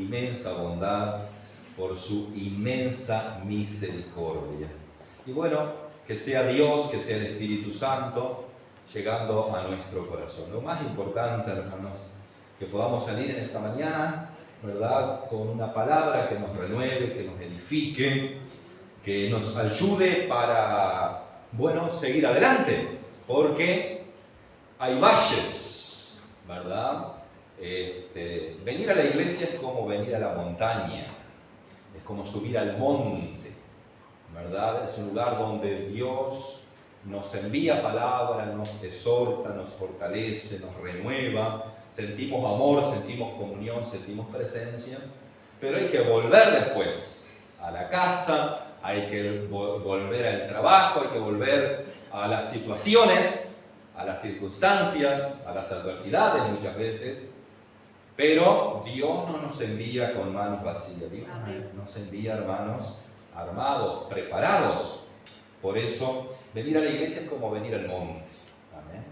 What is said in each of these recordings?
inmensa bondad, por su inmensa misericordia. Y bueno, que sea Dios, que sea el Espíritu Santo, llegando a nuestro corazón. Lo más importante, hermanos, que podamos salir en esta mañana, ¿verdad?, con una palabra que nos renueve, que nos edifique, que nos ayude para, bueno, seguir adelante, porque hay valles, ¿verdad? Venir a la iglesia es como venir a la montaña, es como subir al monte, ¿verdad? Es un lugar donde Dios nos envía palabra, nos exhorta, nos fortalece, nos renueva, sentimos amor, sentimos comunión, sentimos presencia, pero hay que volver después a la casa, hay que volver al trabajo, hay que volver a las situaciones, a las circunstancias, a las adversidades muchas veces, pero Dios no nos envía con manos vacías, Dios nos envía, hermanos, armados, preparados. Por eso, venir a la iglesia es como venir al monte. Amén.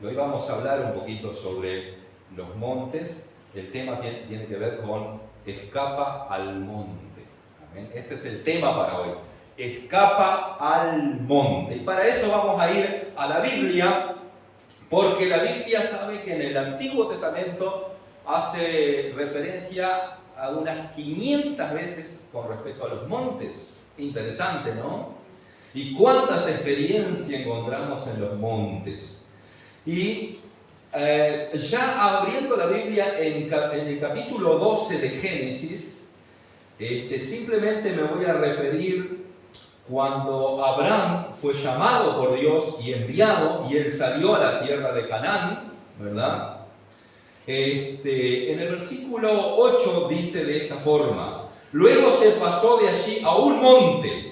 Y hoy vamos a hablar un poquito sobre los montes. El tema tiene que ver con escapa al monte. Amén. Este es el tema para hoy. Escapa al monte. Y para eso vamos a ir a la Biblia, porque la Biblia sabe que en el Antiguo Testamento hace referencia a unas 500 veces con respecto a los montes. Interesante, ¿no? Y cuántas experiencias encontramos en los montes. Y ya abriendo la Biblia en el capítulo 12 de Génesis, simplemente me voy a referir cuando Abraham fue llamado por Dios y enviado, y él salió a la tierra de Canaán, ¿verdad? En el versículo 8 dice de esta forma: luego se pasó de allí a un monte.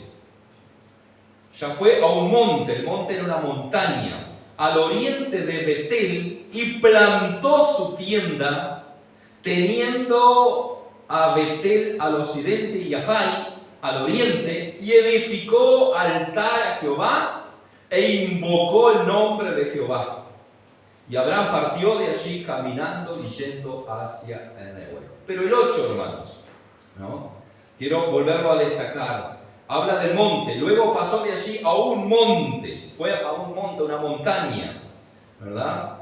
Ya fue a un monte, el monte era una montaña, al oriente de Betel, y plantó su tienda, teniendo a Betel al occidente y a Jai al oriente, y edificó altar a Jehová e invocó el nombre de Jehová. Y Abraham partió de allí caminando y yendo hacia Eneo. Pero el 8, hermanos, ¿no? Quiero volverlo a destacar. Habla del monte, luego pasó de allí a un monte, fue a un monte, una montaña, ¿verdad?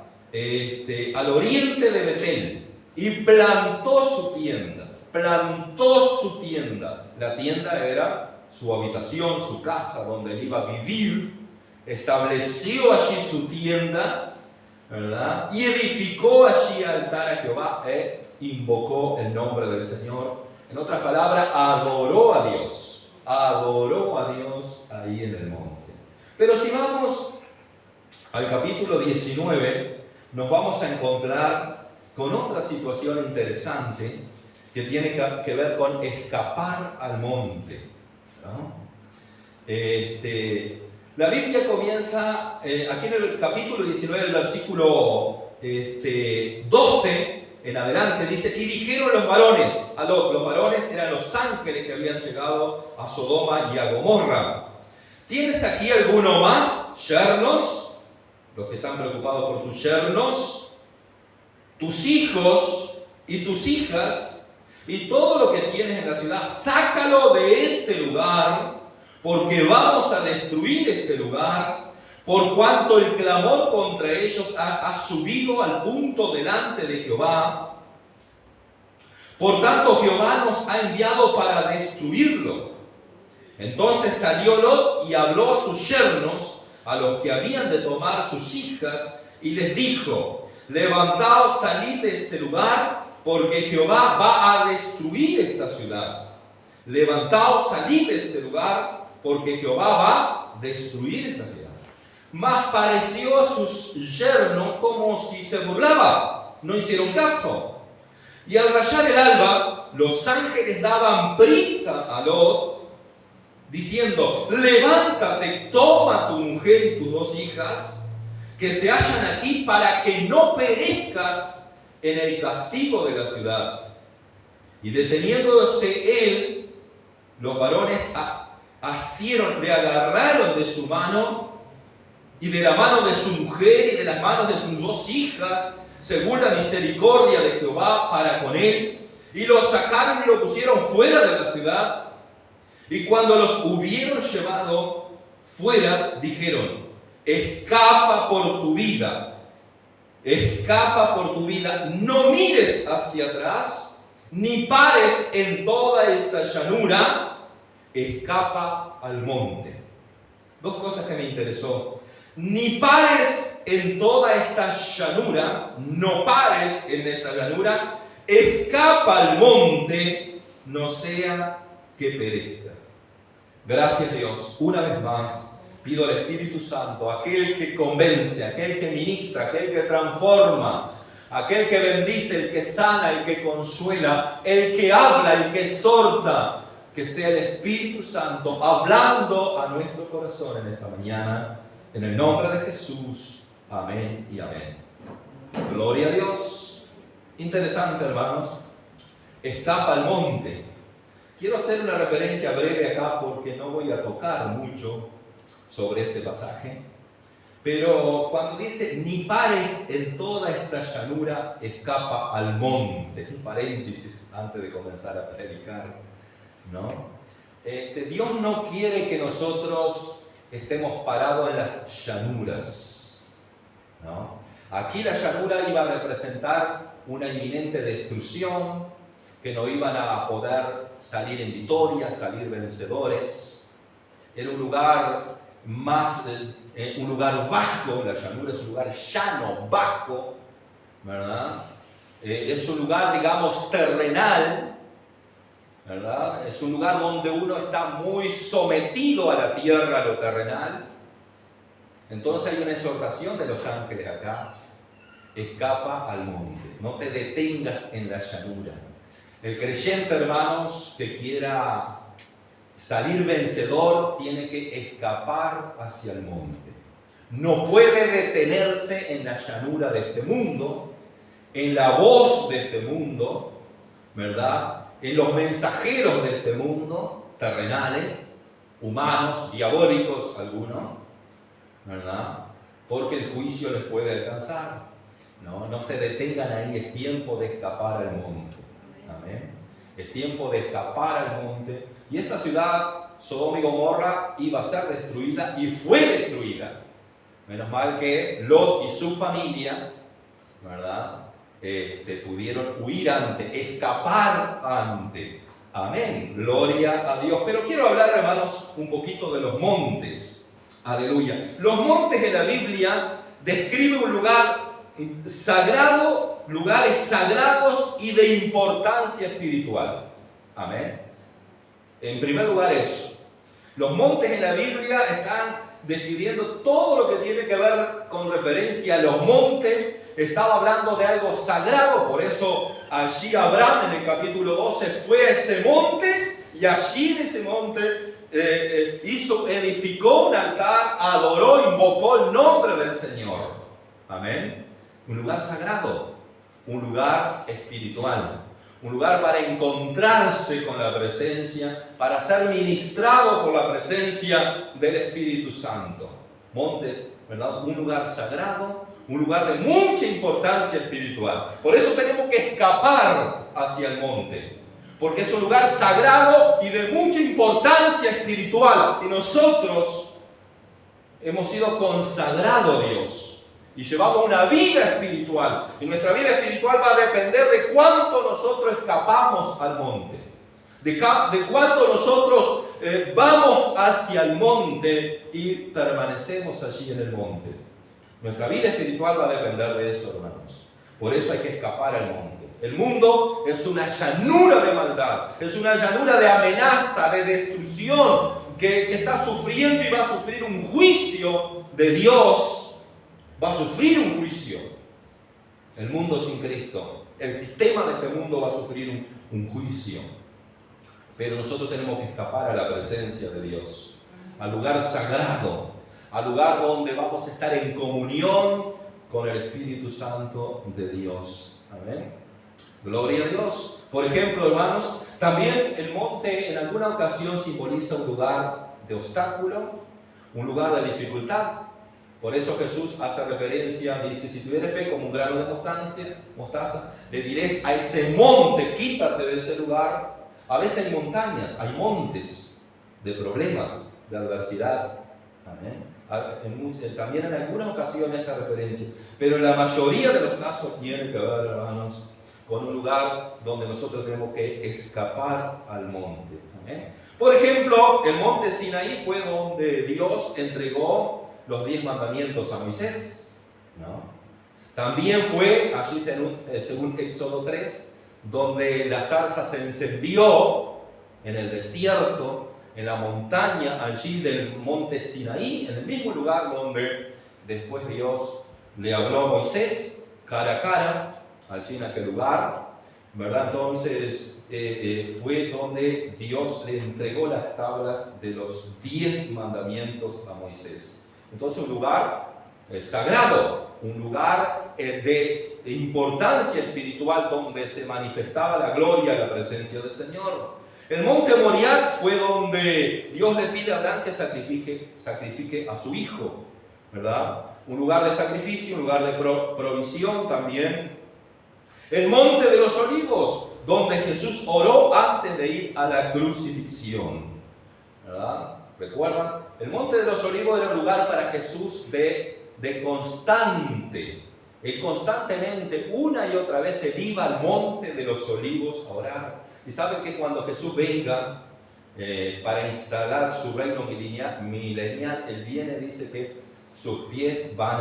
Al oriente de Betel, y plantó su tienda. La tienda era su habitación, su casa, donde él iba a vivir. Estableció allí su tienda, ¿verdad? Y edificó allí altar a Jehová e invocó el nombre del Señor. En otras palabras, adoró a Dios ahí en el monte. Pero si vamos al capítulo 19, nos vamos a encontrar con otra situación interesante que tiene que ver con escapar al monte, ¿no? La Biblia comienza aquí en el capítulo 19, el versículo 12 en adelante, dice: y dijeron los varones, los varones eran los ángeles que habían llegado a Sodoma y a Gomorra: ¿tienes aquí alguno más, yernos? Los que están preocupados por sus yernos, tus hijos y tus hijas, y todo lo que tienes en la ciudad, sácalo de este lugar, porque vamos a destruir este lugar, por cuanto el clamor contra ellos ha subido al punto delante de Jehová. Por tanto, Jehová nos ha enviado para destruirlo. Entonces salió Lot y habló a sus yernos, a los que habían de tomar sus hijas, y les dijo: levantaos, salid de este lugar, porque Jehová va a destruir esta ciudad. Levantaos, salid de este lugar, porque Jehová va a destruir esta ciudad. Mas pareció a sus yernos como si se burlaba. No hicieron caso. Y al rayar el alba, los ángeles daban prisa a Lot, diciendo: levántate, toma a tu mujer y tus 2 hijas, que se hallan aquí, para que no perezcas en el castigo de la ciudad. Y deteniéndose él, los varones le agarraron de su mano y de la mano de su mujer y de las manos de sus 2 hijas, según la misericordia de Jehová para con él, Y lo sacaron y lo pusieron fuera de la ciudad. Y cuando los hubieron llevado fuera, dijeron: escapa por tu vida, escapa por tu vida, no mires hacia atrás, ni pares en toda esta llanura, escapa al monte. Dos cosas que me interesó. Ni pares en toda esta llanura, no pares en esta llanura, escapa al monte, no sea que perezcas. Gracias, Dios. Una vez más, pido al Espíritu Santo, aquel que convence, aquel que ministra, aquel que transforma, aquel que bendice, el que sana, el que consuela, el que habla, el que exhorta, que sea el Espíritu Santo hablando a nuestro corazón en esta mañana, en el nombre de Jesús. Amén y amén. Gloria a Dios. Interesante, hermanos. Escapa al monte. Quiero hacer una referencia breve acá porque no voy a tocar mucho sobre este pasaje. Pero cuando dice, ni pares en toda esta llanura, escapa al monte. Un paréntesis antes de comenzar a predicar, ¿no? Dios no quiere que nosotros estemos parados en las llanuras, ¿no? Aquí la llanura iba a representar una inminente destrucción, que no iban a poder salir en victoria, salir vencedores. Era un lugar un lugar bajo. La llanura es un lugar llano, bajo, ¿verdad? Es un lugar, digamos, terrenal, ¿verdad? Es un lugar donde uno está muy sometido a la tierra, a lo terrenal. Entonces hay una exhortación de los ángeles acá: escapa al monte, no te detengas en la llanura. El creyente, hermanos, que quiera salir vencedor, tiene que escapar hacia el monte. No puede detenerse en la llanura de este mundo, en la voz de este mundo, ¿verdad? En los mensajeros de este mundo, terrenales, humanos, diabólicos algunos, ¿verdad? Porque el juicio les puede alcanzar. No se detengan ahí, es tiempo de escapar al monte. Amén. Es tiempo de escapar al monte. Y esta ciudad, Sodoma y Gomorra, iba a ser destruida y fue destruida. Menos mal que Lot y su familia, ¿verdad? Pudieron huir antes, escapar antes. Amén. Gloria a Dios. Pero quiero hablar, hermanos, un poquito de los montes. Aleluya. Los montes en la Biblia describen un lugar sagrado, lugares sagrados y de importancia espiritual. Amén. En primer lugar, eso. Los montes en la Biblia están describiendo todo lo que tiene que ver con referencia a los montes. Estaba hablando de algo sagrado, por eso allí Abraham en el capítulo 12 fue a ese monte y allí en ese monte edificó un altar, adoró, invocó el nombre del Señor. Amén. Un lugar sagrado, un lugar espiritual, un lugar para encontrarse con la presencia, para ser ministrado por la presencia del Espíritu Santo. Monte, ¿verdad? Un lugar sagrado, un lugar de mucha importancia espiritual. Por eso tenemos que escapar hacia el monte, porque es un lugar sagrado y de mucha importancia espiritual. Y nosotros hemos sido consagrados a Dios y llevamos una vida espiritual. Y nuestra vida espiritual va a depender de cuánto nosotros escapamos al monte, de cuánto nosotros vamos hacia el monte y permanecemos allí en el monte. Nuestra vida espiritual va a depender de eso, hermanos. Por eso hay que escapar al monte. El mundo es una llanura de maldad, es una llanura de amenaza, de destrucción, que está sufriendo y va a sufrir un juicio de Dios. Va a sufrir un juicio. El mundo sin Cristo, el sistema de este mundo va a sufrir un juicio. Pero nosotros tenemos que escapar a la presencia de Dios, al lugar sagrado, al lugar donde vamos a estar en comunión con el Espíritu Santo de Dios. Amén. Gloria a Dios. Por ejemplo, hermanos, también el monte en alguna ocasión simboliza un lugar de obstáculo, un lugar de dificultad. Por eso Jesús hace referencia, dice, si tuvieres fe como un grano de mostaza, le diréis a ese monte, quítate de ese lugar. A veces hay montañas, hay montes de problemas, de adversidad. Amén. También en algunas ocasiones esa referencia, pero en la mayoría de los casos tiene que ver, hermanos, con un lugar donde nosotros tenemos que escapar al monte. Amén. Por ejemplo, el monte Sinaí fue donde Dios entregó los 10 mandamientos a Moisés, ¿no? También fue allí, según Éxodo 3, donde la zarza se encendió en el desierto, en la montaña allí del monte Sinaí, en el mismo lugar donde después Dios le habló a Moisés cara a cara, allí en aquel lugar, ¿verdad? Entonces fue donde Dios le entregó las tablas de los 10 mandamientos a Moisés. Entonces un lugar sagrado, un lugar de importancia espiritual donde se manifestaba la gloria y la presencia del Señor. El monte Moriah fue donde Dios le pide a Abraham que sacrifique a su hijo, ¿verdad? Un lugar de sacrificio, un lugar de provisión también. El monte de los olivos, donde Jesús oró antes de ir a la crucifixión, ¿verdad? ¿Recuerdan? El monte de los olivos era un lugar para Jesús de constante. Él constantemente, una y otra vez, se iba al monte de los olivos a orar. Y saben que cuando Jesús venga para instalar su reino milenial, Él viene, dice que sus pies van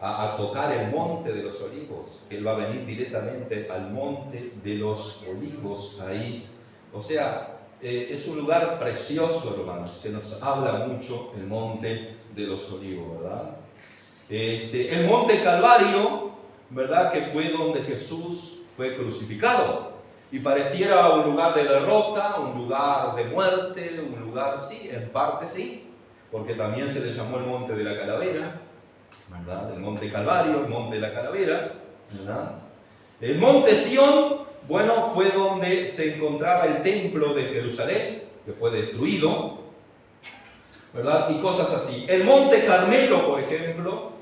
a tocar el monte de los olivos. Él va a venir directamente al monte de los olivos ahí. O sea, es un lugar precioso, hermanos, que nos habla mucho el monte de los olivos, ¿verdad? El monte Calvario, ¿verdad? Que fue donde Jesús fue crucificado. Y pareciera un lugar de derrota, un lugar de muerte, un lugar, sí, en parte sí, porque también se le llamó el monte de la calavera, ¿verdad? El monte Calvario, el monte de la calavera, ¿verdad? El monte Sión, bueno, fue donde se encontraba el templo de Jerusalén, que fue destruido, ¿verdad? Y cosas así. El monte Carmelo, por ejemplo,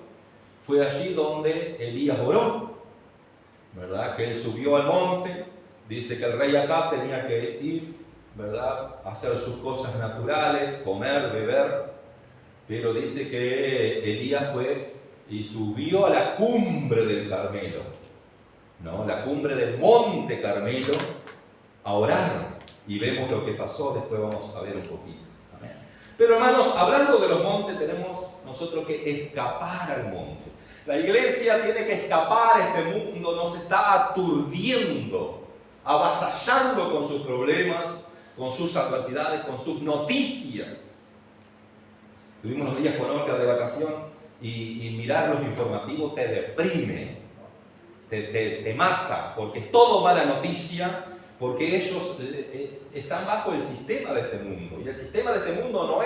fue allí donde Elías oró, ¿verdad? Que él subió al monte. Dice que el rey Acab tenía que ir, ¿verdad?, a hacer sus cosas naturales, comer, beber, pero dice que Elías fue y subió a la cumbre del Carmelo, ¿no? La cumbre del monte Carmelo, a orar, y vemos lo que pasó, después vamos a ver un poquito. Amén. Pero hermanos, hablando de los montes, tenemos nosotros que escapar al monte. La iglesia tiene que escapar a este mundo, nos está aturdiendo, avasallando con sus problemas, con sus adversidades, con sus noticias. Tuvimos unos días con Olga de vacación y mirar los informativos te deprime, te mata, porque es todo mala noticia, porque ellos están bajo el sistema de este mundo. Y el sistema de este mundo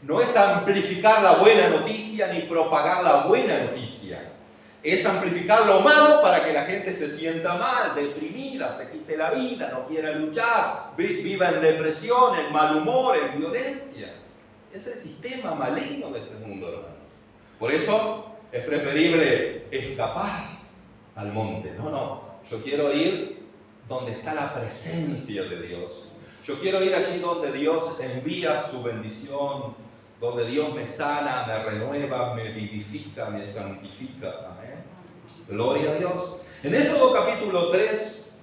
no es amplificar la buena noticia ni propagar la buena noticia. Es amplificar lo malo para que la gente se sienta mal, deprimida, se quite la vida, no quiera luchar, viva en depresión, en mal humor, en violencia. Es el sistema maligno de este mundo, hermanos. Por eso es preferible escapar al monte. No, yo quiero ir donde está la presencia de Dios. Yo quiero ir allí donde Dios envía su bendición, donde Dios me sana, me renueva, me vivifica, me santifica. Amén. Gloria a Dios. En Éxodo capítulo 3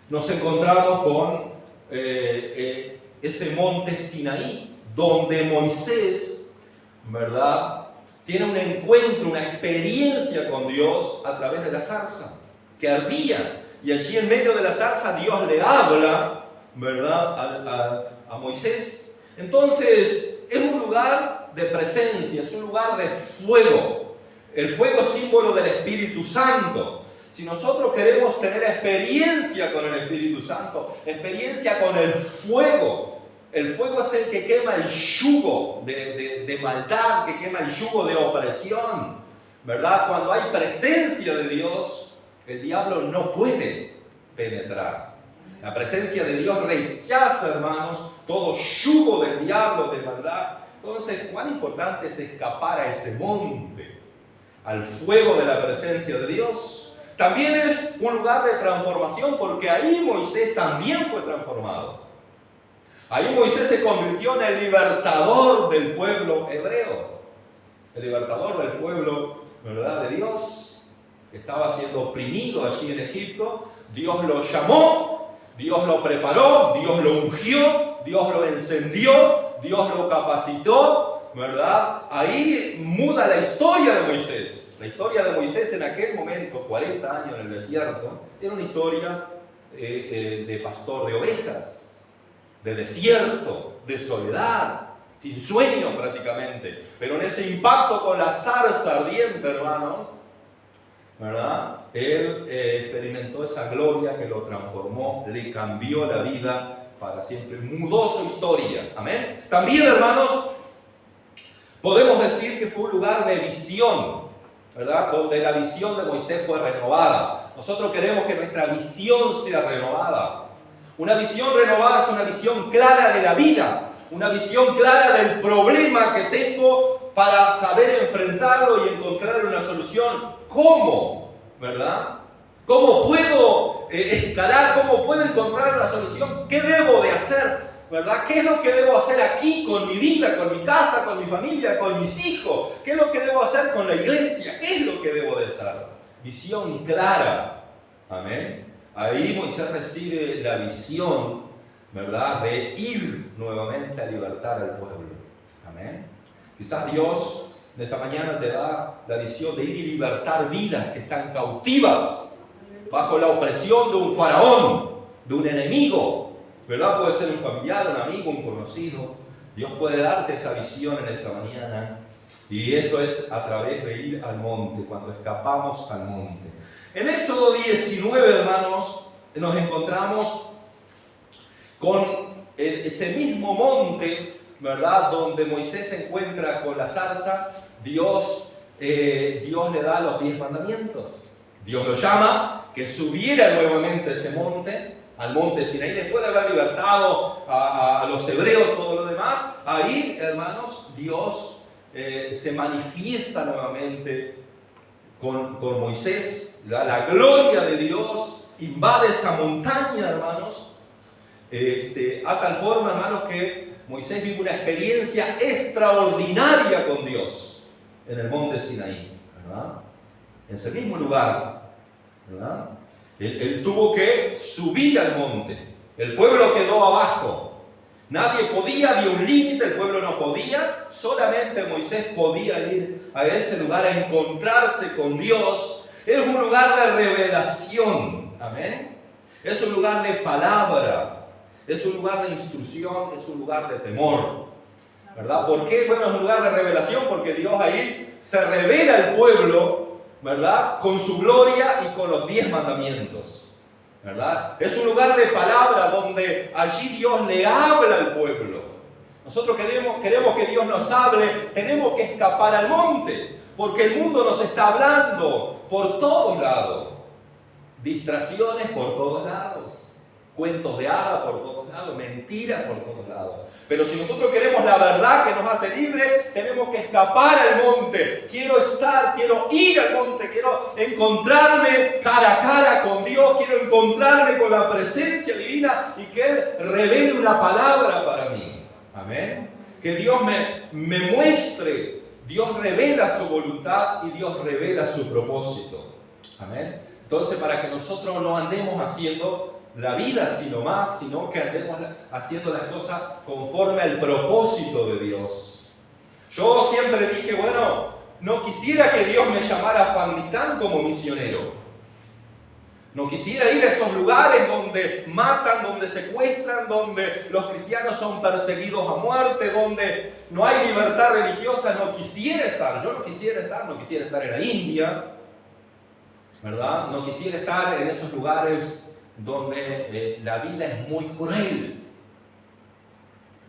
nos encontramos con ese monte Sinaí, donde Moisés, ¿verdad?, tiene un encuentro, una experiencia con Dios a través de la zarza que ardía. Y allí en medio de la zarza Dios le habla, ¿verdad?, a Moisés. Entonces es un lugar de presencia, es un lugar de fuego. El fuego es símbolo del Espíritu Santo. Si nosotros queremos tener experiencia con el Espíritu Santo, experiencia con el fuego es el que quema el yugo de maldad, que quema el yugo de opresión, ¿verdad? Cuando hay presencia de Dios, el diablo no puede penetrar. La presencia de Dios rechaza, hermanos, todo yugo del diablo, de maldad, Entonces, cuán importante es escapar a ese monte, al fuego de la presencia de Dios. También es un lugar de transformación, porque ahí Moisés también fue transformado. Ahí Moisés se convirtió en el libertador del pueblo hebreo, el libertador del pueblo, ¿verdad?, de Dios, que estaba siendo oprimido allí en Egipto. Dios lo llamó, Dios lo preparó, Dios lo ungió, Dios lo encendió, Dios lo capacitó, ¿verdad? Ahí muda la historia de Moisés. La historia de Moisés en aquel momento, 40 años en el desierto, era una historia de pastor de ovejas, de desierto, de soledad, sin sueño prácticamente. Pero en ese impacto con la zarza ardiente, hermanos, ¿verdad?, él experimentó esa gloria que lo transformó, le cambió la vida para siempre, mudó su historia. Amén. También, hermanos, podemos decir que fue un lugar de visión, ¿verdad?, donde la visión de Moisés fue renovada. Nosotros queremos que nuestra visión sea renovada. Una visión renovada es una visión clara de la vida, una visión clara del problema que tengo para saber enfrentarlo y encontrar una solución. ¿Cómo? ¿Verdad? ¿Cómo puedo escalar? ¿Cómo puedo encontrar una solución? ¿Qué debo de hacer? ¿Verdad? ¿Qué es lo que debo hacer aquí con mi vida, con mi casa, con mi familia, con mis hijos? ¿Qué es lo que debo hacer con la iglesia? ¿Qué es lo que debo de hacer? Visión clara. Amén. Ahí Moisés recibe la visión, ¿verdad?, de ir nuevamente a libertar al pueblo. Amén. Quizás Dios en esta mañana te da la visión de ir y libertar vidas que están cautivas bajo la opresión de un faraón, de un enemigo, ¿verdad? Puede ser un familiar, un amigo, un conocido. Dios puede darte esa visión en esta mañana, y eso es a través de ir al monte, cuando escapamos al monte. En Éxodo 19, hermanos, nos encontramos con ese mismo monte, ¿verdad?, donde Moisés se encuentra con la zarza. Dios le da los 10 mandamientos. Dios lo llama que subiera nuevamente ese monte, al monte Sinaí, después de haber libertado a los hebreos, todo lo demás. Ahí, hermanos, Dios se manifiesta nuevamente con Moisés. La gloria de Dios invade esa montaña, hermanos, a tal forma, hermanos, que Moisés vive una experiencia extraordinaria con Dios en el monte Sinaí, ¿verdad? En ese mismo lugar, ¿verdad? Él tuvo que subir al monte. El pueblo quedó abajo. Nadie podía, había un límite, el pueblo no podía. Solamente Moisés podía ir a ese lugar a encontrarse con Dios. Es un lugar de revelación. Amén. Es un lugar de palabra. Es un lugar de instrucción. Es un lugar de temor, ¿verdad? ¿Por qué? Bueno, es un lugar de revelación porque Dios ahí se revela al pueblo, ¿verdad?, con su gloria y con los 10 mandamientos, ¿verdad? Es un lugar de palabra donde allí Dios le habla al pueblo. Nosotros queremos que Dios nos hable, tenemos que escapar al monte, porque el mundo nos está hablando por todos lados. Distracciones por todos lados, cuentos de hadas por todos lados, mentiras por todos lados. Pero si nosotros queremos la verdad que nos hace libres, tenemos que escapar al monte. Quiero ir al monte, quiero encontrarme cara a cara con Dios, quiero encontrarme con la presencia divina y que Él revele una palabra para mí. Amén. Que Dios me muestre. Dios revela su voluntad y Dios revela su propósito. Amén. Entonces, para que nosotros no andemos haciendo la vida sino que andemos haciendo las cosas conforme al propósito de Dios. Yo siempre dije, bueno, no quisiera que Dios me llamara a Afganistán como misionero. No quisiera ir a esos lugares donde matan, donde secuestran, donde los cristianos son perseguidos a muerte, donde no hay libertad religiosa. No quisiera estar, yo no quisiera estar en la India, ¿verdad? No quisiera estar en esos lugares donde la vida es muy cruel.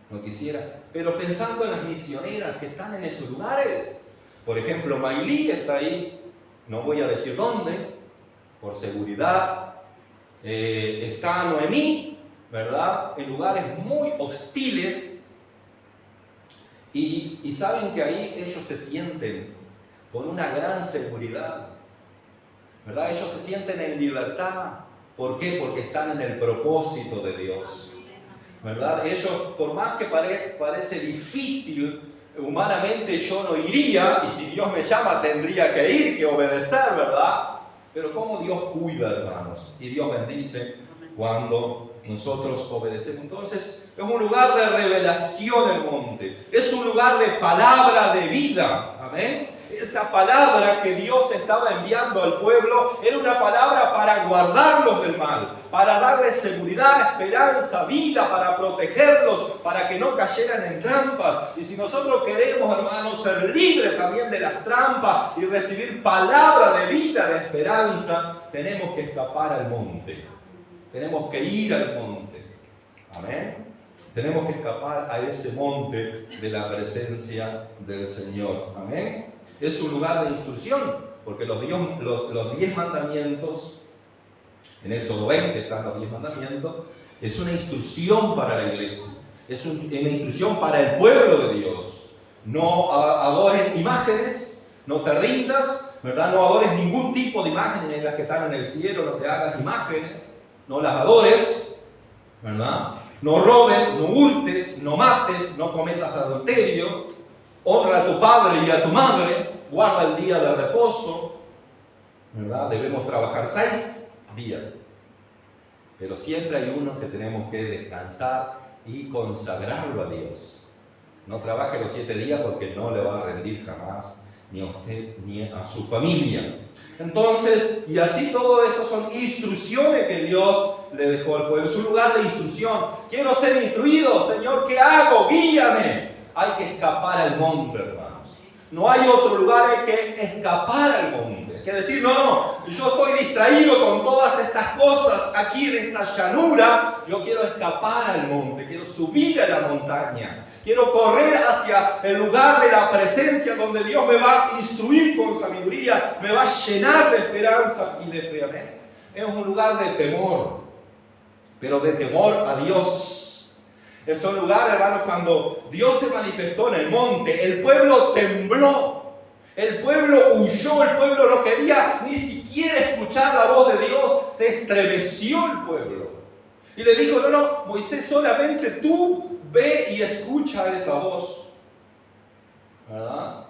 No quisiera. Pero pensando en las misioneras que están en esos lugares, por ejemplo, Mailí está ahí, no voy a decir dónde, por seguridad. Está Noemí, ¿verdad?, en lugares muy hostiles. Y saben que ahí ellos se sienten con una gran seguridad, ¿verdad? Ellos se sienten en libertad. ¿Por qué? Porque están en el propósito de Dios, ¿verdad? Ellos, por más que parece difícil, humanamente yo no iría, y si Dios me llama tendría que ir, que obedecer, ¿verdad? Pero cómo Dios cuida, hermanos, y Dios bendice cuando nosotros obedecemos. Entonces, es un lugar de revelación el monte, es un lugar de palabra de vida, amén. Esa palabra que Dios estaba enviando al pueblo era una palabra para guardarlos del mal, para darles seguridad, esperanza, vida, para protegerlos, para que no cayeran en trampas. Y si nosotros queremos, hermanos, ser libres también de las trampas y recibir palabra de vida, de esperanza, tenemos que escapar al monte. Tenemos que ir al monte. Amén. Tenemos que escapar a ese monte de la presencia del Señor. Amén. Es un lugar de instrucción, porque los 10 mandamientos, en Éxodo 20 están los 10 mandamientos, es una instrucción para la iglesia, es una instrucción para el pueblo de Dios. No adores imágenes, no te rindas, ¿verdad? No adores ningún tipo de imágenes, en las que están en el cielo, no te hagas imágenes, no las adores, ¿verdad? No robes, no hurtes, no mates, no cometas adulterio, honra a tu padre y a tu madre, guarda el día de reposo, ¿verdad? Debemos trabajar 6 días, pero siempre hay uno que tenemos que descansar y consagrarlo a Dios. No trabaje los 7 días porque no le va a rendir jamás, ni a usted ni a su familia. Entonces, y así todo eso son instrucciones que Dios le dejó al pueblo. Es un lugar de instrucción. Quiero ser instruido, Señor, ¿qué hago? Guíame. Hay que escapar al monte, hermanos. No hay otro lugar, hay que escapar al monte. Hay que decir, no, yo estoy distraído con todas estas cosas aquí en esta llanura. Yo quiero escapar al monte, quiero subir a la montaña. Quiero correr hacia el lugar de la presencia donde Dios me va a instruir con sabiduría, me va a llenar de esperanza y de fe. Amén. Es un lugar de temor, pero de temor a Dios. Es un lugar, hermanos, cuando Dios se manifestó en el monte, el pueblo tembló, el pueblo huyó, el pueblo no quería ni siquiera escuchar la voz de Dios, se estremeció el pueblo. Y le dijo, no, Moisés, solamente tú ve y escucha esa voz, ¿verdad?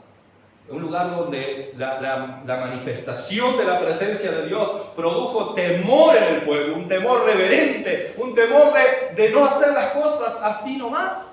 Un lugar donde la manifestación de la presencia de Dios produjo temor en el pueblo, un temor reverente, un temor de no hacer las cosas así nomás.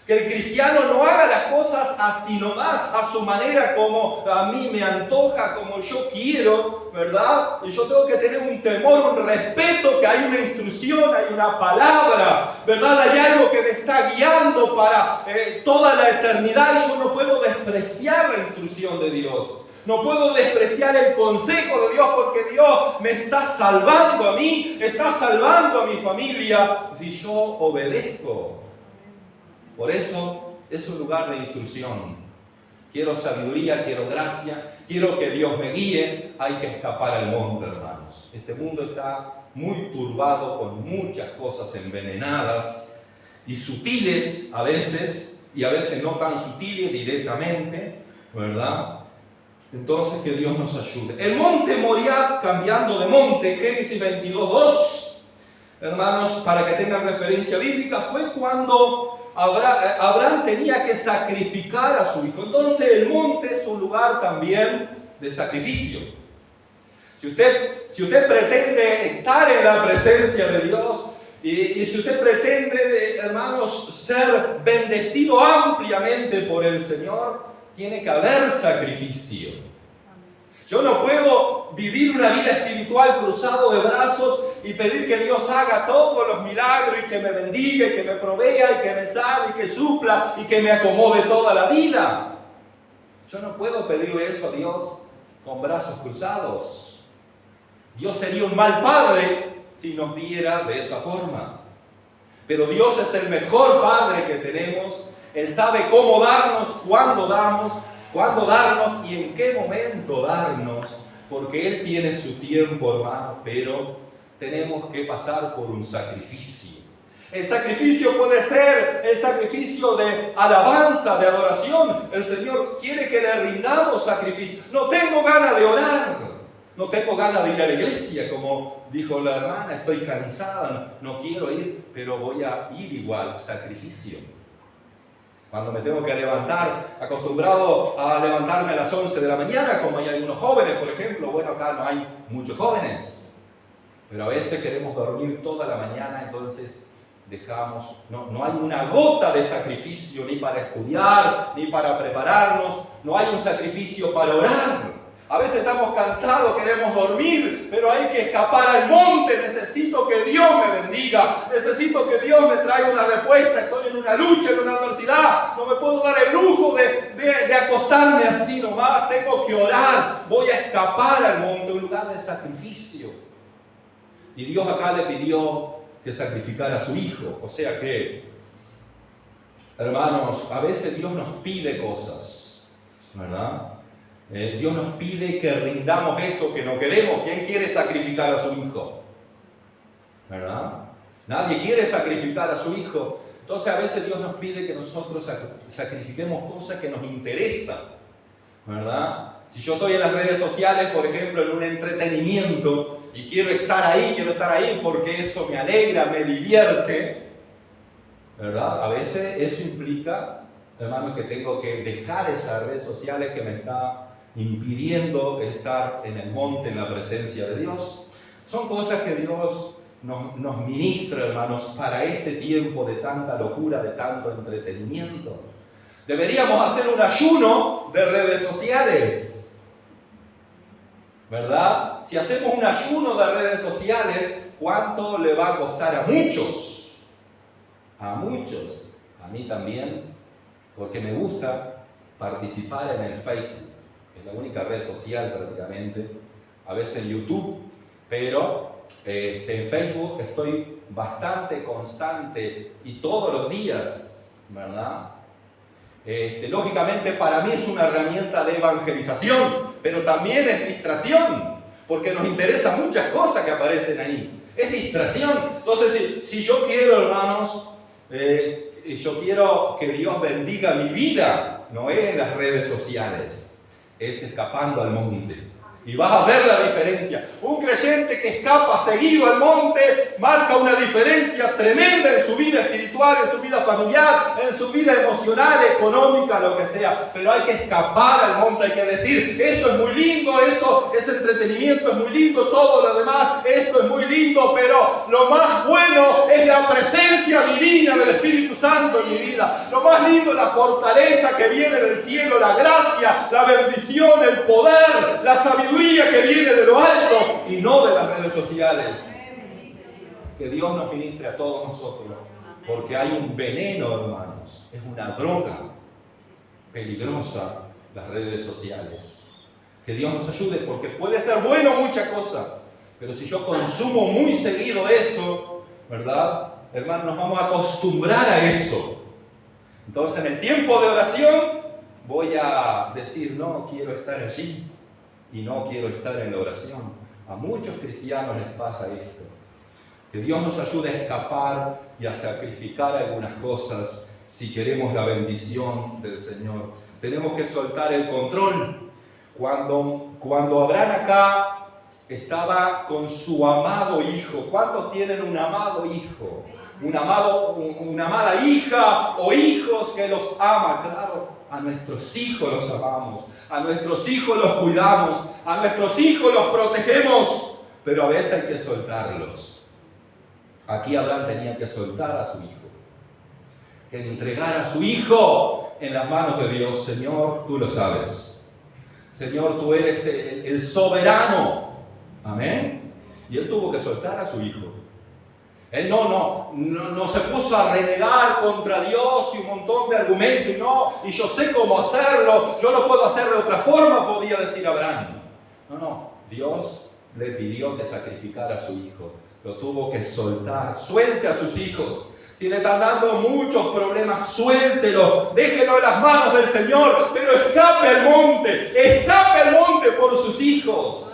Que el cristiano no haga las cosas así nomás, a su manera, como a mí me antoja, como yo quiero, ¿verdad? Y yo tengo que tener un temor, un respeto, que hay una instrucción, hay una palabra, ¿verdad? Hay algo que me está guiando para toda la eternidad y yo no puedo despreciar la instrucción de Dios. No puedo despreciar el consejo de Dios porque Dios me está salvando a mí, está salvando a mi familia si yo obedezco. Por eso es un lugar de instrucción. Quiero sabiduría, quiero gracia, quiero que Dios me guíe. Hay que escapar al monte, hermanos. Este mundo está muy turbado con muchas cosas envenenadas y sutiles a veces, y a veces no tan sutiles directamente, ¿verdad? Entonces que Dios nos ayude. El monte Moriah, cambiando de monte, Génesis 22:2, hermanos, para que tengan referencia bíblica, fue cuando Abraham tenía que sacrificar a su hijo. Entonces el monte es un lugar también de sacrificio. Si usted pretende estar en la presencia de Dios y si usted pretende, hermanos, ser bendecido ampliamente por el Señor, tiene que haber sacrificio. Yo no puedo vivir una vida espiritual cruzado de brazos y pedir que Dios haga todos los milagros y que me bendiga y que me provea y que me salve y que supla y que me acomode toda la vida. Yo no puedo pedirle eso a Dios con brazos cruzados. Dios sería un mal padre si nos diera de esa forma. Pero Dios es el mejor padre que tenemos. Él sabe cómo darnos, cuándo darnos y en qué momento darnos, porque Él tiene su tiempo, hermano, pero tenemos que pasar por un sacrificio. El sacrificio puede ser el sacrificio de alabanza, de adoración. El Señor quiere que le rindamos sacrificio. No tengo ganas de orar, no tengo ganas de ir a la iglesia, como dijo la hermana, estoy cansada, no quiero ir, pero voy a ir igual, sacrificio. Cuando me tengo que levantar, acostumbrado a levantarme a las 11 de la mañana, como hay algunos jóvenes, por ejemplo. Bueno, acá no hay muchos jóvenes, pero a veces queremos dormir toda la mañana, entonces dejamos, no hay una gota de sacrificio, ni para estudiar, ni para prepararnos, no hay un sacrificio para orar. A veces estamos cansados, queremos dormir, pero hay que escapar al monte. Necesito que Dios me bendiga, necesito que Dios me traiga una respuesta. Estoy en una lucha, en una adversidad, no me puedo dar el lujo de acostarme así nomás. Tengo que orar, voy a escapar al monte, un lugar de sacrificio. Y Dios acá le pidió que sacrificara a su hijo. O sea que, hermanos, a veces Dios nos pide cosas, ¿verdad? Dios nos pide que rindamos eso que no queremos. ¿Quién quiere sacrificar a su hijo? ¿Verdad? Nadie quiere sacrificar a su hijo. Entonces a veces Dios nos pide que nosotros sacrifiquemos cosas que nos interesan, ¿verdad? Si yo estoy en las redes sociales, por ejemplo, en un entretenimiento, y quiero estar ahí porque eso me alegra, me divierte, ¿verdad? A veces eso implica, hermanos, que tengo que dejar esas redes sociales que me está impidiendo estar en el monte, en la presencia de Dios. Son cosas que Dios nos ministra, hermanos, para este tiempo de tanta locura, de tanto entretenimiento. Deberíamos hacer un ayuno de redes sociales, ¿verdad? Si hacemos un ayuno de redes sociales, ¿cuánto le va a costar a muchos? A muchos, a mí también, porque me gusta participar en el Facebook. Es la única red social prácticamente, a veces en YouTube, pero en Facebook estoy bastante constante y todos los días, ¿verdad? Lógicamente para mí es una herramienta de evangelización, pero también es distracción, porque nos interesan muchas cosas que aparecen ahí. Es distracción. Entonces, si yo quiero, hermanos, yo quiero que Dios bendiga mi vida, no es en las redes sociales, es escapando al monte. Y vas a ver la diferencia. Un creyente que escapa seguido al monte marca una diferencia tremenda en su vida espiritual, en su vida familiar, en su vida emocional, económica, lo que sea. Pero hay que escapar al monte, hay que decir, eso es muy lindo, ese entretenimiento es muy lindo, todo lo demás, esto es muy lindo, pero lo más bueno es la presencia divina del Espíritu Santo en mi vida. Lo más lindo es la fortaleza que viene del cielo, la gracia, la bendición, el poder, la sabiduría que viene de lo alto y no de las redes sociales. Que Dios nos ministre a todos nosotros, porque hay un veneno, hermanos, es una droga peligrosa las redes sociales. Que Dios nos ayude, porque puede ser bueno muchas cosas, pero si yo consumo muy seguido eso, ¿verdad? Hermanos, nos vamos a acostumbrar a eso. Entonces en el tiempo de oración voy a decir, no quiero estar allí y no quiero estar en la oración. A muchos cristianos les pasa esto. Que Dios nos ayude a escapar y a sacrificar algunas cosas si queremos la bendición del Señor. Tenemos que soltar el control. Cuando Abraham acá estaba con su amado hijo, ¿cuántos tienen un amado hijo? Una amada hija o hijos que los aman. Claro, a nuestros hijos los amamos, a nuestros hijos los cuidamos, a nuestros hijos los protegemos, pero a veces hay que soltarlos. Aquí Abraham tenía que soltar a su hijo, que entregar a su hijo en las manos de Dios. Señor, tú lo sabes. Señor, tú eres el soberano. Amén. Y él tuvo que soltar a su hijo. Él no se puso a renegar contra Dios y un montón de argumentos. Y yo sé cómo hacerlo, yo lo puedo hacer de otra forma, podía decir Abraham. No, Dios le pidió que sacrificara a su hijo. Lo tuvo que soltar. Suelte a sus hijos. Si le están dando muchos problemas, suéltelo. Déjelo en las manos del Señor, pero escape al monte por sus hijos.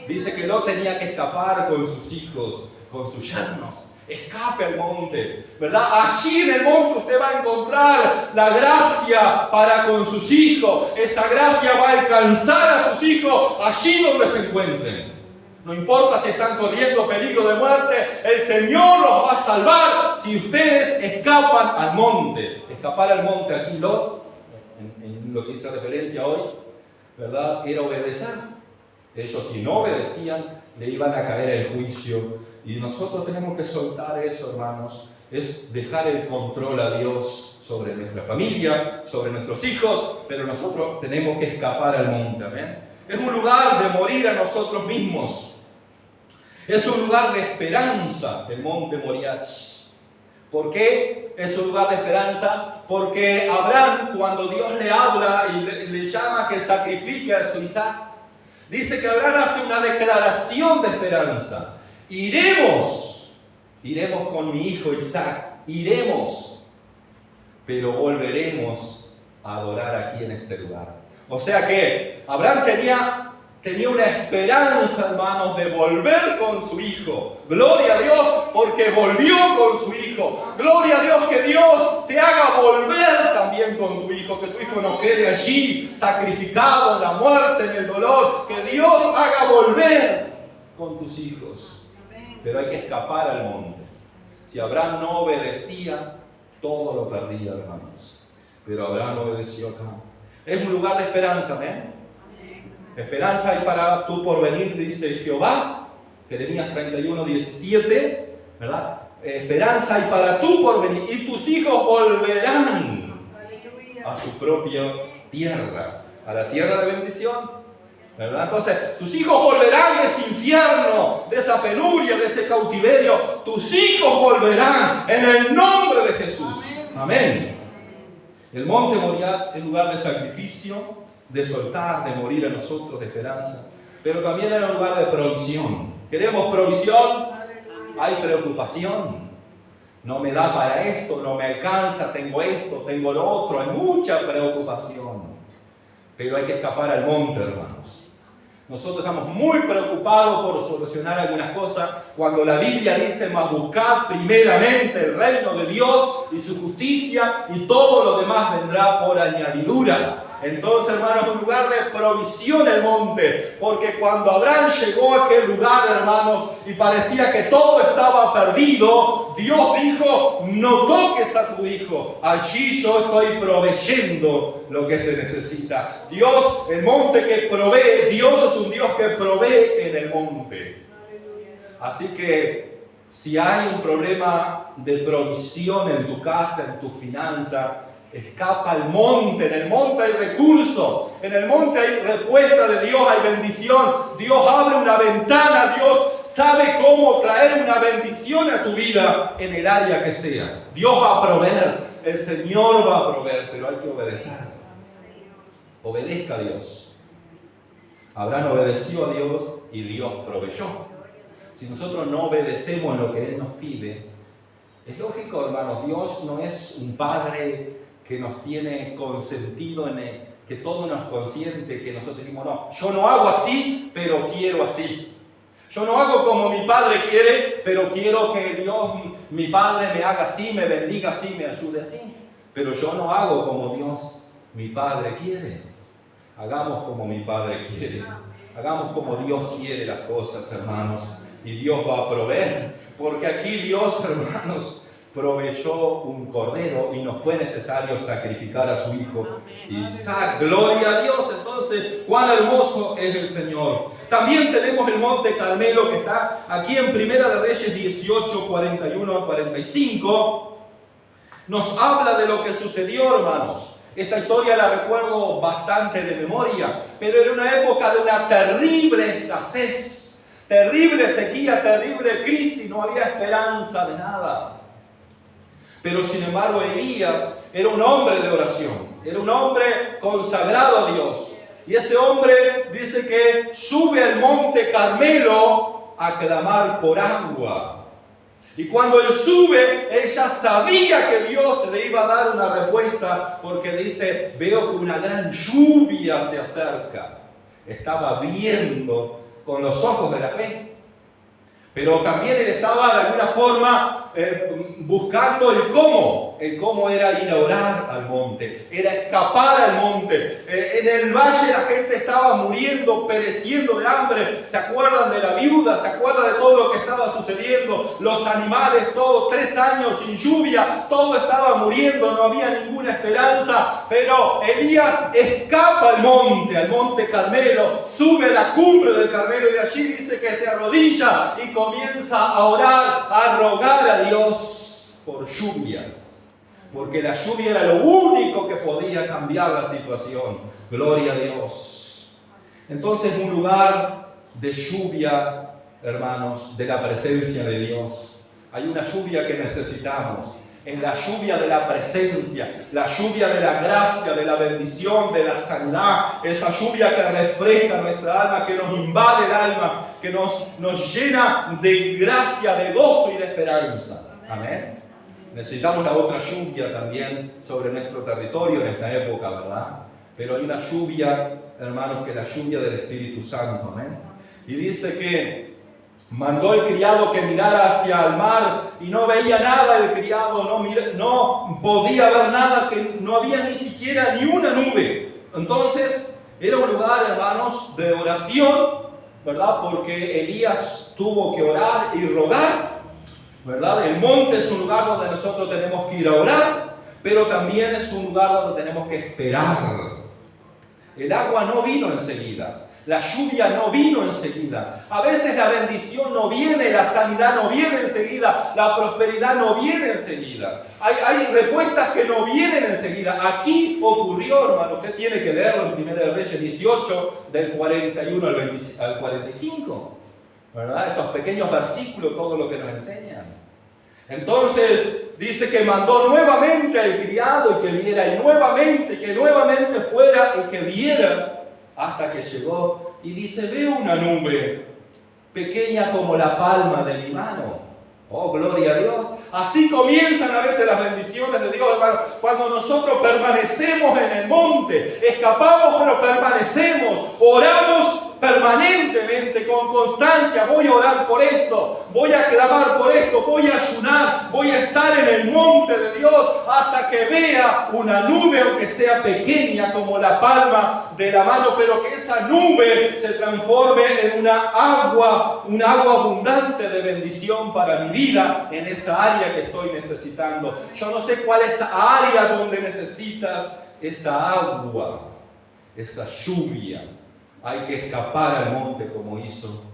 Dice que Lot tenía que escapar con sus hijos, con sus yernos. Escape al monte, ¿verdad? Allí en el monte usted va a encontrar la gracia para con sus hijos. Esa gracia va a alcanzar a sus hijos allí donde se encuentren. No importa si están corriendo peligro de muerte, el Señor los va a salvar si ustedes escapan al monte. Escapar al monte aquí, en lo que hice referencia hoy, ¿verdad? Era obedecer. Ellos, si no obedecían, le iban a caer el juicio. Y nosotros tenemos que soltar eso, hermanos. Es dejar el control a Dios sobre nuestra familia, sobre nuestros hijos, pero nosotros tenemos que escapar al monte. ¿Amén? Es un lugar de morir a nosotros mismos. Es un lugar de esperanza, el monte Moriah. ¿Por qué es un lugar de esperanza? Porque Abraham, cuando Dios le habla y le llama que sacrifique a su Isaac, dice que Abraham hace una declaración de esperanza. Iremos con mi hijo Isaac, iremos, pero volveremos a adorar aquí en este lugar. O sea que Abraham tenía una esperanza, hermanos, de volver con su hijo. Gloria a Dios, porque volvió con su hijo. Gloria a Dios, que Dios te haga volver también con tu hijo, que tu hijo no quede allí sacrificado en la muerte, en el dolor, que Dios haga volver con tus hijos. Pero hay que escapar al monte. Si Abraham no obedecía, todo lo perdía, hermanos. Pero Abraham obedeció acá. Es un lugar de esperanza, ¿eh? Esperanza hay para tu porvenir, dice Jehová. Jeremías 31:17, ¿verdad? Esperanza hay para tu porvenir. Y tus hijos volverán a su propia tierra, a la tierra de bendición, ¿verdad? Entonces, tus hijos volverán de ese infierno, de esa penuria, de ese cautiverio. Tus hijos volverán en el nombre de Jesús. Amén. El monte Moriah es lugar de sacrificio, de soltar, de morir a nosotros, de esperanza. Pero también era un lugar de provisión. ¿Queremos provisión? Hay preocupación. No me da para esto, no me alcanza, tengo esto, tengo lo otro. Hay mucha preocupación. Pero hay que escapar al monte, hermanos. Nosotros estamos muy preocupados por solucionar algunas cosas cuando la Biblia dice: mas buscad primeramente el reino de Dios y su justicia, y todo lo demás vendrá por añadidura. Entonces, hermanos, un lugar de provisión el monte, porque cuando Abraham llegó a aquel lugar, hermanos, y parecía que todo estaba perdido, Dios dijo: no toques a tu hijo, allí yo estoy proveyendo lo que se necesita. Dios, el monte que provee, Dios es un Dios que provee en el monte. Así que si hay un problema de provisión en tu casa, en tu finanza, escapa al monte. En el monte hay recursos, en el monte hay respuesta de Dios, hay bendición. Dios abre una ventana, Dios sabe cómo traer una bendición a tu vida en el área que sea. Dios va a proveer, el Señor va a proveer, pero hay que obedecer. Obedezca a Dios. Abraham obedeció a Dios y Dios proveyó. Si nosotros no obedecemos lo que Él nos pide, es lógico, hermanos, Dios no es un padre que nos tiene consentido que todo nos consiente, que nosotros decimos: no, yo no hago así, pero quiero así. Yo no hago como mi padre quiere, pero quiero que Dios, mi padre, me haga así, me bendiga así, me ayude así. Pero yo no hago como Dios, mi padre, quiere. Hagamos como mi padre quiere. Hagamos como Dios quiere las cosas, hermanos. Y Dios va a proveer. Porque aquí Dios, hermanos, proveyó un cordero y no fue necesario sacrificar a su hijo Isaac. Gloria a Dios. Entonces, cuán hermoso es el Señor. También tenemos el monte Carmelo, que está aquí en Primera de Reyes 18, 41 a 45. Nos habla de lo que sucedió, hermanos. Esta historia la recuerdo bastante de memoria, pero era una época de una terrible escasez, terrible sequía, terrible crisis, no había esperanza de nada. Pero sin embargo, Elías era un hombre de oración, era un hombre consagrado a Dios. Y ese hombre dice que sube al monte Carmelo a clamar por agua. Y cuando él sube, él ya sabía que Dios le iba a dar una respuesta, porque dice: veo que una gran lluvia se acerca. Estaba viendo con los ojos de la fe. Pero también él estaba de alguna forma buscando el cómo. El cómo era ir a orar al monte, era escapar al monte. En el valle la gente estaba muriendo, pereciendo de hambre. ¿Se acuerdan de la viuda? ¿Se acuerdan de todo lo que estaba sucediendo? Los animales, todos 3 años sin lluvia, todo estaba muriendo, no había ninguna esperanza. Pero Elías escapa al monte Carmelo, sube a la cumbre del Carmelo y de allí dice que se arrodilla y comienza a orar, a rogar a Dios por lluvia. Porque la lluvia era lo único que podía cambiar la situación. Gloria a Dios. Entonces, un lugar de lluvia, hermanos, de la presencia de Dios. Hay una lluvia que necesitamos. En la lluvia de la presencia, la lluvia de la gracia, de la bendición, de la sanidad, esa lluvia que refresca nuestra alma, que nos invade el alma, que nos llena de gracia, de gozo y de esperanza. Amén. Necesitamos la otra lluvia también sobre nuestro territorio en esta época, ¿verdad? Pero hay una lluvia, hermanos, que es la lluvia del Espíritu Santo. Amén. Y dice que mandó el criado que mirara hacia el mar y no veía nada. El criado no podía ver nada, que no había ni siquiera ni una nube. Entonces era un lugar, hermanos, de oración, ¿verdad? Porque Elías tuvo que orar y rogar, ¿verdad? El monte es un lugar donde nosotros tenemos que ir a orar, pero también es un lugar donde tenemos que esperar. El agua no vino enseguida. La lluvia no vino enseguida. A veces la bendición no viene, la sanidad no viene enseguida, la prosperidad no viene enseguida. Hay respuestas que no vienen enseguida. Aquí ocurrió, hermano, usted tiene que leerlo en 1 Reyes 18, del 41 al 45. ¿Verdad? Esos pequeños versículos, todo lo que nos enseñan. Entonces dice que mandó nuevamente al criado y que viera, y que nuevamente fuera y que viera, hasta que llegó y dice: veo una nube pequeña como la palma de mi mano. Oh, gloria a Dios. Así comienzan a veces las bendiciones de Dios, hermano. Cuando nosotros permanecemos en el monte, escapamos pero permanecemos, oramos permanentemente, con constancia. Voy a orar por esto, voy a clamar por esto, voy a ayunar, voy a estar en el monte de Dios hasta que vea una nube, aunque sea pequeña como la palma de la mano, pero que esa nube se transforme en un agua abundante de bendición para mi vida, en esa área que estoy necesitando. Yo no sé cuál es esa área donde necesitas esa agua, esa lluvia. Hay que escapar al monte como hizo,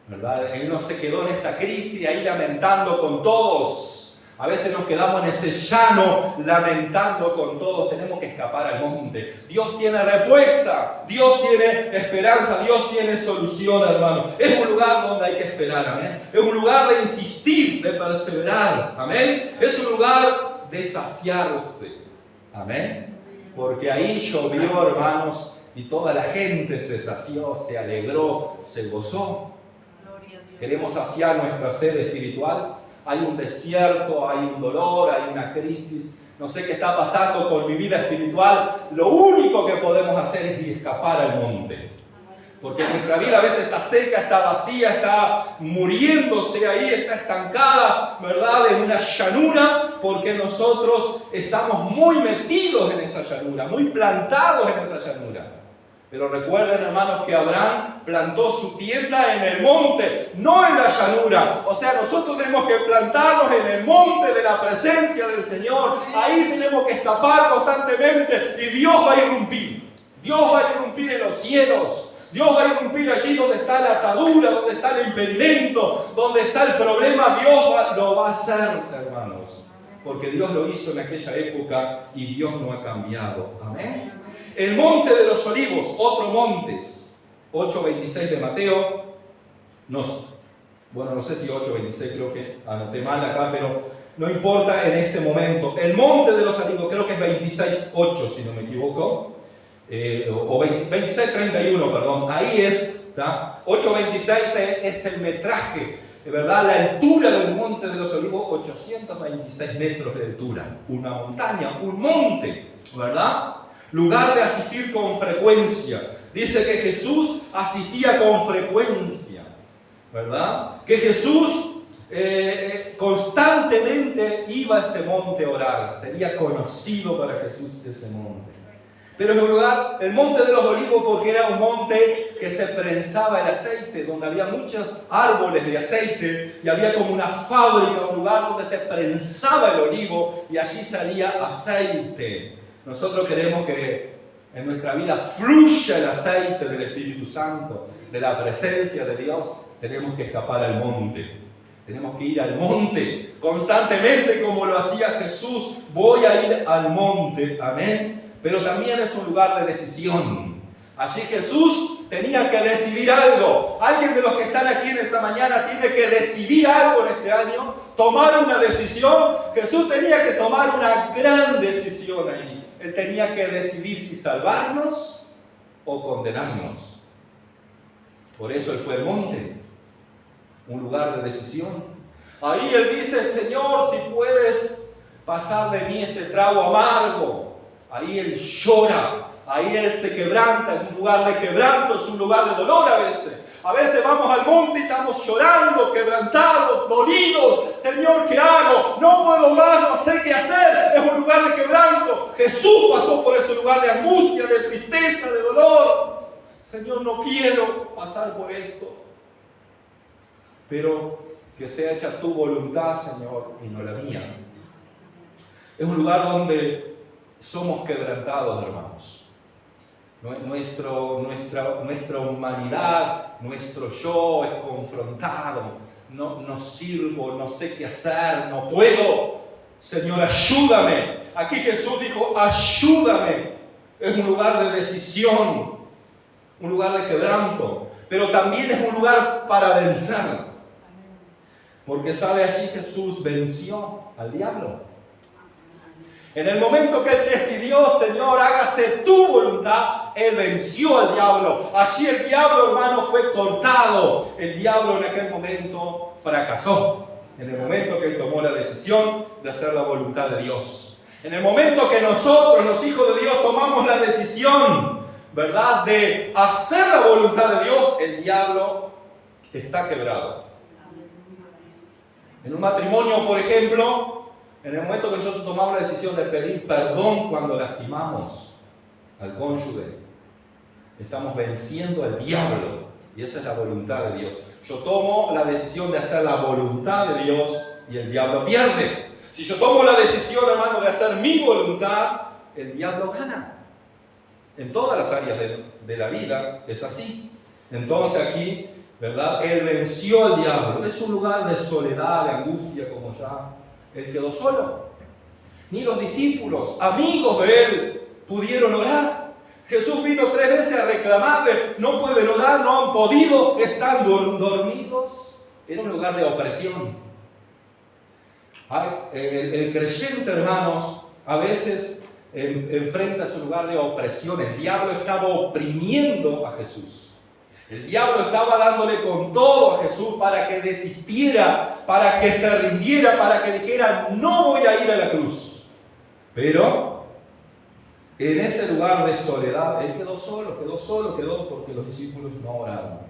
¿verdad? Él no se quedó en esa crisis ahí lamentando con todos. A veces nos quedamos en ese llano lamentando con todos. Tenemos que escapar al monte. Dios tiene respuesta, Dios tiene esperanza, Dios tiene solución, hermano. Es un lugar donde hay que esperar, amén. Es un lugar de insistir, de perseverar, amén. Es un lugar de saciarse, amén. Porque ahí llovió, hermanos, y toda la gente se sació, se alegró, se gozó. Queremos saciar nuestra sed espiritual. Hay un desierto, hay un dolor, hay una crisis. No sé qué está pasando con mi vida espiritual. Lo único que podemos hacer es escapar al monte. Porque nuestra vida a veces está seca, está vacía, está muriéndose ahí, está estancada, ¿verdad? En una llanura, porque nosotros estamos muy metidos en esa llanura, muy plantados en esa llanura. Pero recuerden, hermanos, que Abraham plantó su tienda en el monte, no en la llanura. O sea, nosotros tenemos que plantarnos en el monte de la presencia del Señor. Ahí tenemos que escapar constantemente y Dios va a irrumpir. Dios va a irrumpir en los cielos. Dios va a irrumpir allí donde está la atadura, donde está el impedimento, donde está el problema. Dios lo va a hacer, hermanos. Porque Dios lo hizo en aquella época y Dios no ha cambiado. Amén. El monte de los olivos, otro montes, 8:26 de Mateo, no sé si 8:26, creo que anoté mal acá, pero no importa en este momento. El monte de los olivos, creo que es 26:8 si no me equivoco, o 26:31, perdón, ahí está, 8:26 es el metraje, ¿verdad? La altura del monte de los olivos, 826 metros de altura, una montaña, un monte, ¿verdad? Lugar de asistir con frecuencia. Dice que Jesús asistía con frecuencia, ¿verdad? Que Jesús que constantemente iba a ese monte a orar. Sería conocido para Jesús ese monte. Pero en un lugar, el monte de los olivos, porque era un monte que se prensaba el aceite, donde había muchos árboles de aceite y había como una fábrica, un lugar donde se prensaba el olivo y allí salía aceite. Nosotros queremos que en nuestra vida fluya el aceite del Espíritu Santo, de la presencia de Dios. Tenemos que escapar al monte. Tenemos que ir al monte constantemente como lo hacía Jesús. Voy a ir al monte, amén. Pero también es un lugar de decisión. Allí Jesús tenía que decidir algo. Alguien de los que están aquí en esta mañana tiene que decidir algo en este año, tomar una decisión. Jesús tenía que tomar una gran decisión ahí. Él tenía que decidir si salvarnos o condenarnos. Por eso Él fue al monte, un lugar de decisión. Ahí Él dice: Señor, si puedes pasar de mí este trago amargo. Ahí Él llora, ahí Él se quebranta, es un lugar de quebranto, es un lugar de dolor a veces. A veces vamos al monte y estamos llorando, quebrantados, dolidos. Señor, ¿qué hago? No puedo más, no sé qué hacer. Es un lugar de quebranto. Jesús pasó por ese lugar de angustia, de tristeza, de dolor. Señor, no quiero pasar por esto. Pero que sea hecha tu voluntad, Señor, y no la mía. Es un lugar donde somos quebrantados, hermanos. Nuestra humanidad, nuestro yo es confrontado. No sirvo, no sé qué hacer, no puedo. Señor, ayúdame. Aquí Jesús dijo: ayúdame. Es un lugar de decisión, un lugar de quebranto, pero también es un lugar para vencer. Porque sabe, allí Jesús venció al diablo. En el momento que Él decidió: Señor, hágase tu voluntad, Él venció al diablo. Allí el diablo, hermano, fue cortado. El diablo en aquel momento fracasó. En el momento que Él tomó la decisión de hacer la voluntad de Dios. En el momento que nosotros, los hijos de Dios, tomamos la decisión, ¿verdad?, de hacer la voluntad de Dios, el diablo está quebrado. En un matrimonio, por ejemplo, en el momento que nosotros tomamos la decisión de pedir perdón cuando lastimamos al cónyuge, estamos venciendo al diablo. Y esa es la voluntad de Dios. Yo tomo la decisión de hacer la voluntad de Dios y el diablo pierde. Si yo tomo la decisión, hermano, de hacer mi voluntad, el diablo gana. En todas las áreas de la vida es así. Entonces aquí, ¿verdad?, Él venció al diablo. Es un lugar de soledad, de angustia, como ya Él quedó solo. Ni los discípulos, amigos de Él, pudieron orar. Jesús vino 3 veces a reclamarle: no pueden orar, no han podido, están dormidos. Era un lugar de opresión. El creyente, hermanos, a veces enfrenta su lugar de opresión. El diablo estaba oprimiendo a Jesús. El diablo estaba dándole con todo a Jesús para que desistiera, para que se rindiera, para que dijera: no voy a ir a la cruz. Pero en ese lugar de soledad, Él quedó solo porque los discípulos no oraron.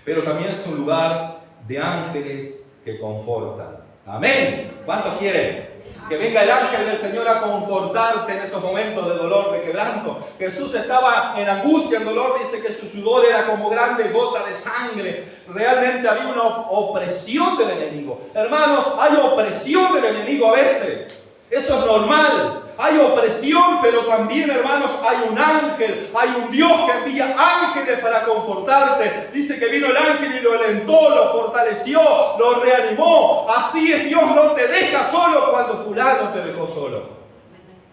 Pero también es un lugar de ángeles que confortan. Amén. ¿Cuántos quieren? Que venga el ángel del Señor a confortarte en esos momentos de dolor, de quebranto. Jesús estaba en angustia, en dolor. Dice que su sudor era como grande gota de sangre. Realmente había una opresión del enemigo. Hermanos, hay opresión del enemigo a veces. Eso es normal. Hay opresión, pero también, hermanos, hay un ángel, hay un Dios que envía ángeles para confortarte. Dice que vino el ángel y lo alentó, lo fortaleció, lo reanimó. Así es Dios, no te deja solo cuando fulano te dejó solo.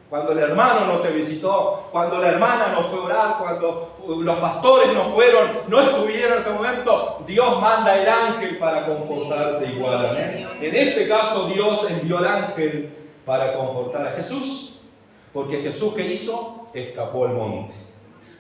Cuando el hermano no te visitó, cuando la hermana no fue a orar, cuando los pastores no fueron, no estuvieron en ese momento, Dios manda el ángel para confortarte igual. ¿Amén? En este caso, Dios envió al ángel para confortar a Jesús. Porque Jesús, ¿qué hizo? Escapó al monte.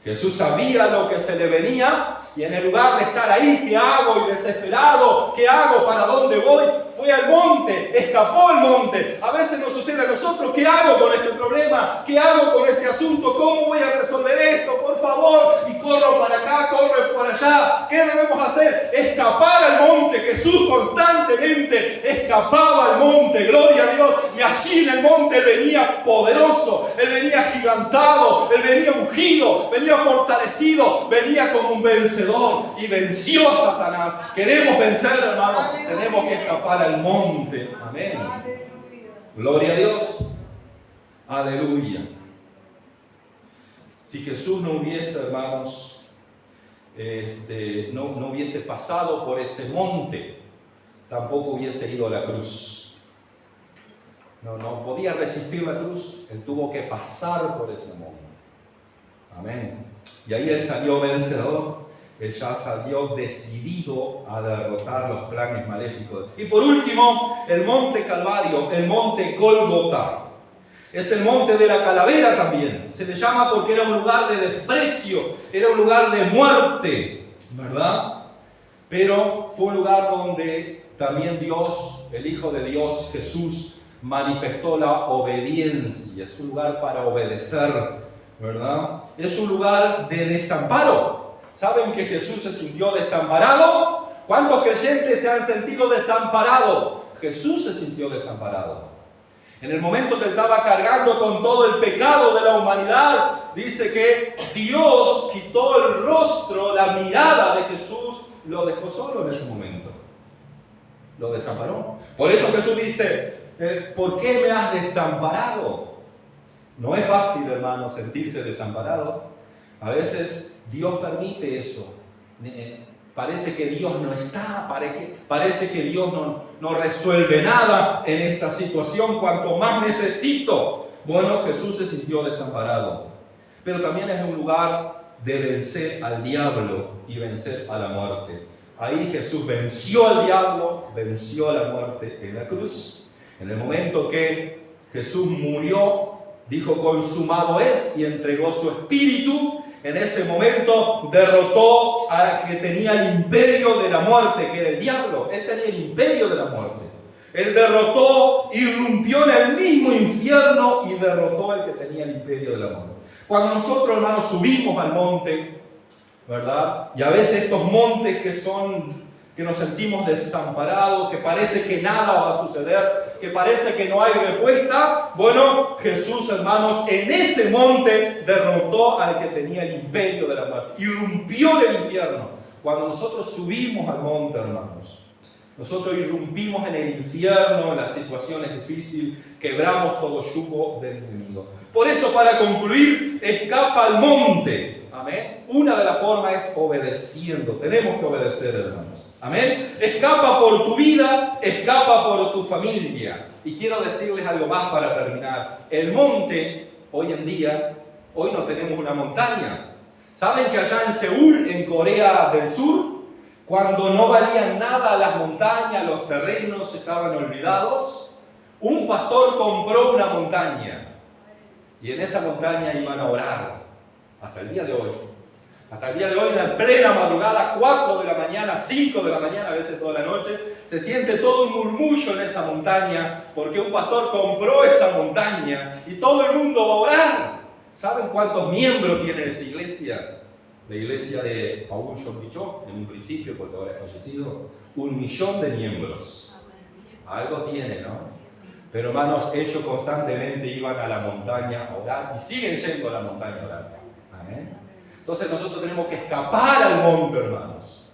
Jesús sabía lo que se le venía y en el lugar de estar ahí, ¿qué hago? Y desesperado, ¿qué hago? ¿Para dónde voy? Fue al monte, escapó al monte. A veces nos sucede a nosotros: ¿qué hago con este problema? ¿Qué hago con este asunto? ¿Cómo voy a resolver esto? Por favor. Y corro para acá, corro para allá. ¿Qué debemos hacer? Escapar al monte. Jesús constantemente escapaba al allí en el monte Él venía poderoso, Él venía gigantado, Él venía ungido, venía fortalecido, venía como un vencedor y venció a Satanás. Queremos vencer, hermanos, tenemos que escapar al monte. Amén. Gloria a Dios. Aleluya. Si Jesús no hubiese, hermanos, no hubiese pasado por ese monte, tampoco hubiese ido a la cruz. No podía resistir la cruz, Él tuvo que pasar por ese monte. Amén. Y ahí Él salió vencedor, Él ya salió decidido a derrotar los planes maléficos. Y por último, el monte Calvario, el monte Gólgota. Es el monte de la calavera también. Se le llama porque era un lugar de desprecio, era un lugar de muerte, ¿verdad? Pero fue un lugar donde también Dios, el Hijo de Dios, Jesús, manifestó la obediencia. Es un lugar para obedecer, ¿verdad? Es un lugar de desamparo. ¿Saben que Jesús se sintió desamparado? ¿Cuántos creyentes se han sentido desamparados? Jesús se sintió desamparado. En el momento que Él estaba cargando con todo el pecado de la humanidad, dice que Dios quitó el rostro, la mirada de Jesús, lo dejó solo en ese momento. Lo desamparó. Por eso Jesús dice, ¿por qué me has desamparado? No es fácil, hermano, sentirse desamparado. A veces Dios permite eso. Parece que Dios no está, parece que Dios no resuelve nada en esta situación. Cuanto más necesito. Bueno, Jesús se sintió desamparado. Pero también es un lugar de vencer al diablo y vencer a la muerte. Ahí Jesús venció al diablo, venció a la muerte en la cruz. En el momento que Jesús murió, dijo consumado es y entregó su espíritu. En ese momento derrotó al que tenía el imperio de la muerte, que era el diablo. Él tenía el imperio de la muerte. Él derrotó, irrumpió en el mismo infierno y derrotó al que tenía el imperio de la muerte. Cuando nosotros, hermanos, subimos al monte, ¿verdad? Y a veces estos montes que nos sentimos desamparados, que parece que nada va a suceder, que parece que no hay respuesta. Bueno, Jesús, hermanos, en ese monte derrotó al que tenía el imperio de la muerte, irrumpió en el infierno. Cuando nosotros subimos al monte, hermanos, nosotros irrumpimos en el infierno, en las situaciones difíciles, quebramos todo yugo del enemigo. Por eso, para concluir, escapa al monte. Amén. Una de las formas es obedeciendo. Tenemos que obedecer, hermanos. Amén. Escapa por tu vida, escapa por tu familia. Y quiero decirles algo más para terminar. El monte, hoy en día, hoy no tenemos una montaña. ¿Saben que allá en Seúl, en Corea del Sur, cuando no valían nada las montañas, los terrenos estaban olvidados, un pastor compró una montaña. Y en esa montaña iban a orar. Hasta el día de hoy. Hasta el día de hoy, en plena madrugada, 4 de la mañana, 5 de la mañana, a veces toda la noche, se siente todo un murmullo en esa montaña, porque un pastor compró esa montaña y todo el mundo va a orar. ¿Saben cuántos miembros tiene esa iglesia? La iglesia de Paul Chon, en un principio, porque ahora ha fallecido, 1 millón de miembros. Algo tiene, ¿no? Pero hermanos, ellos constantemente iban a la montaña a orar y siguen yendo a la montaña a orar. Amén. Entonces nosotros tenemos que escapar al monte, hermanos,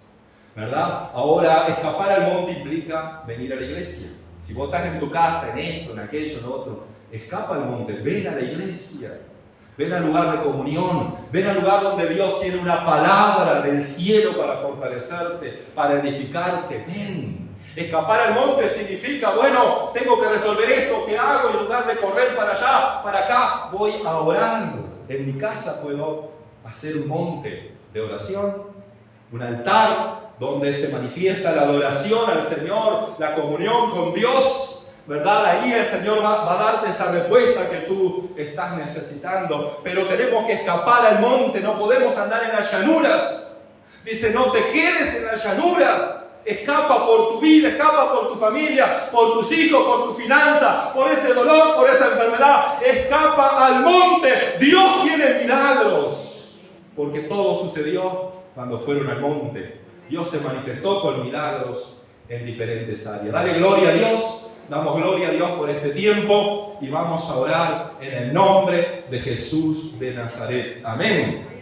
¿verdad? Ahora, escapar al monte implica venir a la iglesia. Si vos estás en tu casa, en esto, en aquello, en lo otro, escapa al monte, ven a la iglesia. Ven al lugar de comunión, ven al lugar donde Dios tiene una palabra del cielo para fortalecerte, para edificarte. Ven. Escapar al monte significa, bueno, tengo que resolver esto, ¿qué hago? En lugar de correr para allá, para acá, voy a orar. En mi casa puedo hacer un monte de oración, un altar donde se manifiesta la adoración al Señor, la comunión con Dios, ¿verdad? Ahí el Señor va a darte esa respuesta que tú estás necesitando. Pero tenemos que escapar al monte, no podemos andar en las llanuras. Dice, no te quedes en las llanuras. Escapa por tu vida, escapa por tu familia, por tus hijos, por tu finanza, por ese dolor, por esa enfermedad. Escapa al monte. Dios tiene milagros. Porque todo sucedió cuando fueron al monte. Dios se manifestó con milagros en diferentes áreas. Dale gloria a Dios. damos gloria a Dios por este tiempo y vamos a orar en el nombre de Jesús de Nazaret. Amén.